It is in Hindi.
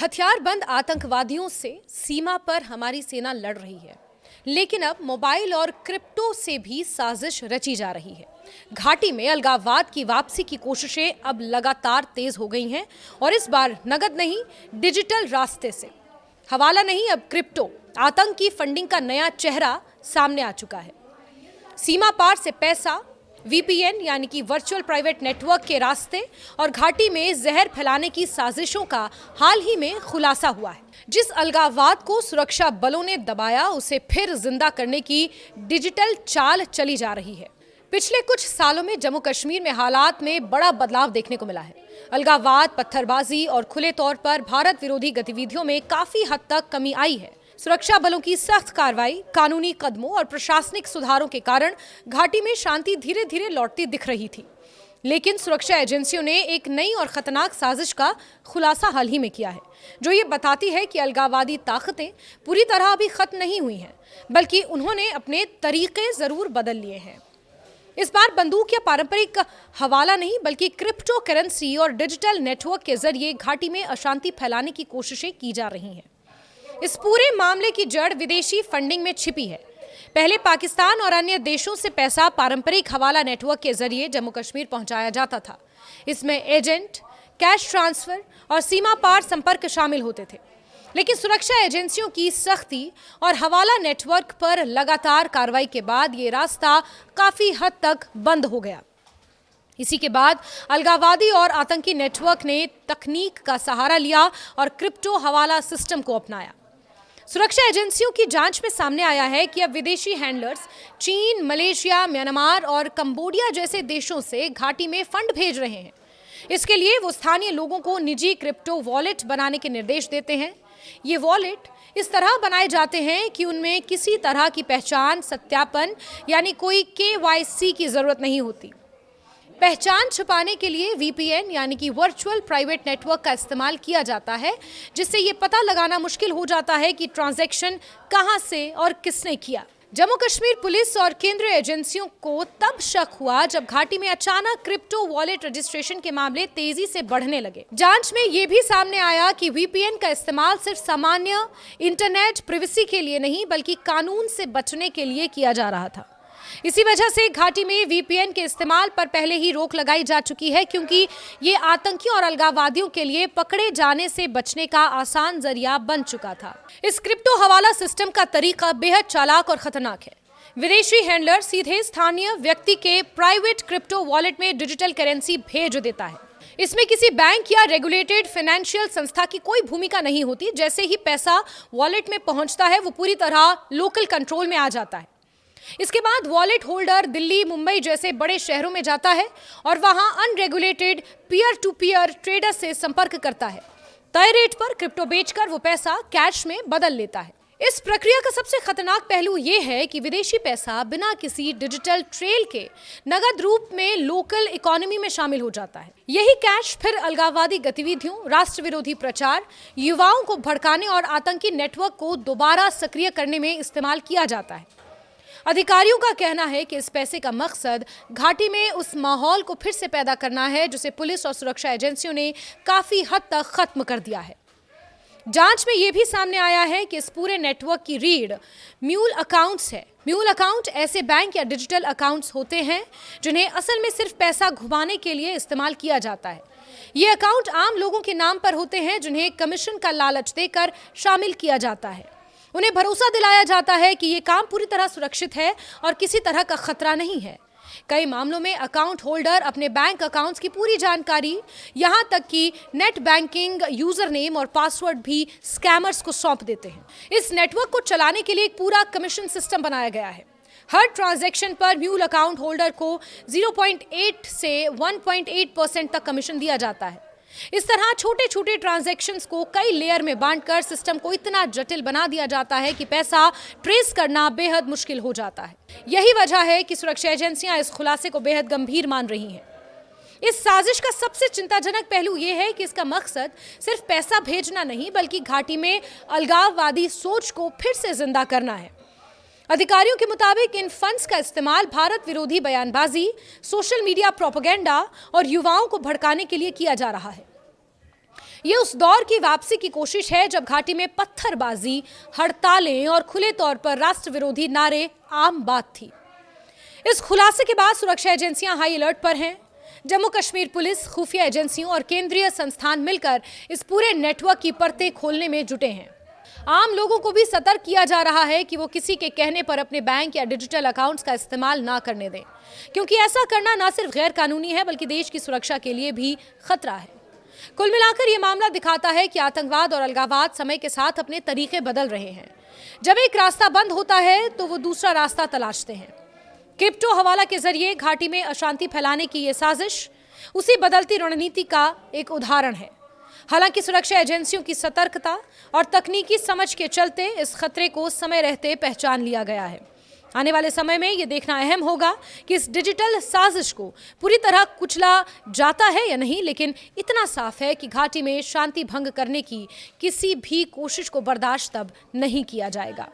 हथियारबंद आतंकवादियों से सीमा पर हमारी सेना लड़ रही है, लेकिन अब मोबाइल और क्रिप्टो से भी साजिश रची जा रही है। घाटी में अलगाववाद की वापसी की कोशिशें अब लगातार तेज हो गई हैं और इस बार नगद नहीं, डिजिटल रास्ते से। हवाला नहीं, अब क्रिप्टो आतंक की फंडिंग का नया चेहरा सामने आ चुका है। सीमा पार से पैसा, वीपीएन यानी कि वर्चुअल प्राइवेट नेटवर्क के रास्ते और घाटी में जहर फैलाने की साजिशों का हाल ही में खुलासा हुआ है। जिस अलगाववाद को सुरक्षा बलों ने दबाया, उसे फिर जिंदा करने की डिजिटल चाल चली जा रही है। पिछले कुछ सालों में जम्मू कश्मीर में हालात में बड़ा बदलाव देखने को मिला है। अलगाववाद, पत्थरबाजी और खुले तौर पर भारत विरोधी गतिविधियों में काफी हद तक कमी आई है। सुरक्षा बलों की सख्त कार्रवाई, कानूनी कदमों और प्रशासनिक सुधारों के कारण घाटी में शांति धीरे धीरे लौटती दिख रही थी। लेकिन सुरक्षा एजेंसियों ने एक नई और खतरनाक साजिश का खुलासा हाल ही में किया है, जो ये बताती है कि अलगाववादी ताकतें पूरी तरह अभी खत्म नहीं हुई हैं, बल्कि उन्होंने अपने तरीके जरूर बदल लिए हैं। इस बार बंदूक या पारंपरिक हवाला नहीं, बल्कि क्रिप्टो करेंसी और डिजिटल नेटवर्क के जरिए घाटी में अशांति फैलाने की कोशिशें की जा रही हैं। इस पूरे मामले की जड़ विदेशी फंडिंग में छिपी है। पहले पाकिस्तान और अन्य देशों से पैसा पारंपरिक हवाला नेटवर्क के जरिए जम्मू कश्मीर पहुंचाया जाता था। इसमें एजेंट, कैश ट्रांसफर और सीमा पार संपर्क शामिल होते थे। लेकिन सुरक्षा एजेंसियों की सख्ती और हवाला नेटवर्क पर लगातार कार्रवाई के बाद ये रास्ता काफी हद तक बंद हो गया। इसी के बाद अलगाववादी और आतंकी नेटवर्क ने तकनीक का सहारा लिया और क्रिप्टो हवाला सिस्टम को अपनाया। सुरक्षा एजेंसियों की जांच में सामने आया है कि अब विदेशी हैंडलर्स चीन, मलेशिया, म्यांमार और कंबोडिया जैसे देशों से घाटी में फंड भेज रहे हैं। इसके लिए वो स्थानीय लोगों को निजी क्रिप्टो वॉलेट बनाने के निर्देश देते हैं। ये वॉलेट इस तरह बनाए जाते हैं कि उनमें किसी तरह की पहचान सत्यापन यानी कोई KYC की जरूरत नहीं होती। पहचान छुपाने के लिए वीपीएन यानी कि वर्चुअल प्राइवेट नेटवर्क का इस्तेमाल किया जाता है, जिससे ये पता लगाना मुश्किल हो जाता है कि ट्रांजैक्शन कहां से और किसने किया। जम्मू कश्मीर पुलिस और केंद्रीय एजेंसियों को तब शक हुआ जब घाटी में अचानक क्रिप्टो वॉलेट रजिस्ट्रेशन के मामले तेजी से बढ़ने लगे। जांच में यह भी सामने आया कि वीपीएन का इस्तेमाल सिर्फ सामान्य इंटरनेट प्राइवेसी के लिए नहीं, बल्कि कानून से बचने के लिए किया जा रहा था। इसी वजह से घाटी में वीपीएन के इस्तेमाल पर पहले ही रोक लगाई जा चुकी है, क्योंकि ये आतंकियों और अलगाववादियों के लिए पकड़े जाने से बचने का आसान जरिया बन चुका था। इस क्रिप्टो हवाला सिस्टम का तरीका बेहद चालाक और खतरनाक है। विदेशी हैंडलर सीधे स्थानीय व्यक्ति के प्राइवेट क्रिप्टो वॉलेट में डिजिटल करेंसी भेज देता है। इसमें किसी बैंक या रेगुलेटेड फाइनेंशियल संस्था की कोई भूमिका नहीं होती। जैसे ही पैसा वॉलेट में पहुंचता है, वो पूरी तरह लोकल कंट्रोल में आ जाता है। इसके बाद वॉलेट होल्डर दिल्ली, मुंबई जैसे बड़े शहरों में जाता है और वहां unregulated peer to peer trader से संपर्क करता है। तय रेट पर क्रिप्टो बेचकर वो पैसा कैश में बदल लेता है। इस प्रक्रिया का सबसे खतरनाक पहलू ये है कि विदेशी पैसा बिना किसी डिजिटल ट्रेल के नगद रूप में लोकल इकोनॉमी में शामिल हो जाता है। यही कैश फिर अलगाववादी गतिविधियों, राष्ट्र विरोधी प्रचार, युवाओं को भड़काने और आतंकी नेटवर्क को दोबारा सक्रिय करने में इस्तेमाल किया जाता है। अधिकारियों का कहना है कि इस पैसे का मकसद घाटी में उस माहौल को फिर से पैदा करना है, जिसे पुलिस और सुरक्षा एजेंसियों ने काफी हद तक खत्म कर दिया है। जांच में यह भी सामने आया है कि इस पूरे नेटवर्क की रीढ़ म्यूल अकाउंट्स है। म्यूल अकाउंट ऐसे बैंक या डिजिटल अकाउंट्स होते हैं जिन्हें असल में सिर्फ पैसा घुमाने के लिए इस्तेमाल किया जाता है। ये अकाउंट आम लोगों के नाम पर होते हैं, जिन्हें कमीशन का लालच देकर शामिल किया जाता है। उन्हें भरोसा दिलाया जाता है कि ये काम पूरी तरह सुरक्षित है और किसी तरह का खतरा नहीं है। कई मामलों में अकाउंट होल्डर अपने बैंक अकाउंट्स की पूरी जानकारी, यहां तक कि नेट बैंकिंग यूजर नेम और पासवर्ड भी स्कैमर्स को सौंप देते हैं। इस नेटवर्क को चलाने के लिए एक पूरा कमीशन सिस्टम बनाया गया है। हर ट्रांजैक्शन पर म्यूल अकाउंट होल्डर को 0.8 से 1.8% तक कमीशन दिया जाता है। इस तरह छोटे छोटे ट्रांजैक्शंस को कई लेयर में बांटकर सिस्टम को इतना जटिल बना दिया जाता है कि पैसा ट्रेस करना बेहद मुश्किल हो जाता है। यही वजह है कि सुरक्षा एजेंसियां इस खुलासे को बेहद गंभीर मान रही हैं। इस साजिश का सबसे चिंताजनक पहलू यह है कि इसका मकसद सिर्फ पैसा भेजना नहीं, बल्कि घाटी में अलगाववादी सोच को फिर से जिंदा करना है। अधिकारियों के मुताबिक इन फंड्स का इस्तेमाल भारत विरोधी बयानबाजी, सोशल मीडिया प्रोपेगेंडा और युवाओं को भड़काने के लिए किया जा रहा है। ये उस दौर की वापसी की कोशिश है जब घाटी में पत्थरबाजी, हड़तालें और खुले तौर पर राष्ट्र विरोधी नारे आम बात थी। इस खुलासे के बाद सुरक्षा एजेंसियां हाई अलर्ट पर हैं। जम्मू कश्मीर पुलिस, खुफिया एजेंसियों और केंद्रीय संस्थान मिलकर इस पूरे नेटवर्क की परतें खोलने में जुटे हैं। आम लोगों को भी सतर्क किया जा रहा है कि वो किसी के कहने पर अपने बैंक या डिजिटल अकाउंट्स का इस्तेमाल ना करने दें, क्योंकि ऐसा करना न सिर्फ गैर कानूनी है बल्कि देश की सुरक्षा के लिए भी खतरा है। कुल मिलाकर ये मामला दिखाता है कि आतंकवाद और अलगाववाद समय के साथ अपने तरीके बदल रहे हैं। जब एक रास्ता बंद होता है तो वो दूसरा रास्ता तलाशते हैं। क्रिप्टो हवाला के जरिए घाटी में अशांति फैलाने की ये साजिश उसी बदलती रणनीति का एक उदाहरण है। हालांकि सुरक्षा एजेंसियों की सतर्कता और तकनीकी समझ के चलते इस खतरे को समय रहते पहचान लिया गया है। आने वाले समय में यह देखना अहम होगा कि इस डिजिटल साजिश को पूरी तरह कुचला जाता है या नहीं, लेकिन इतना साफ है कि घाटी में शांति भंग करने की किसी भी कोशिश को बर्दाश्त अब नहीं किया जाएगा।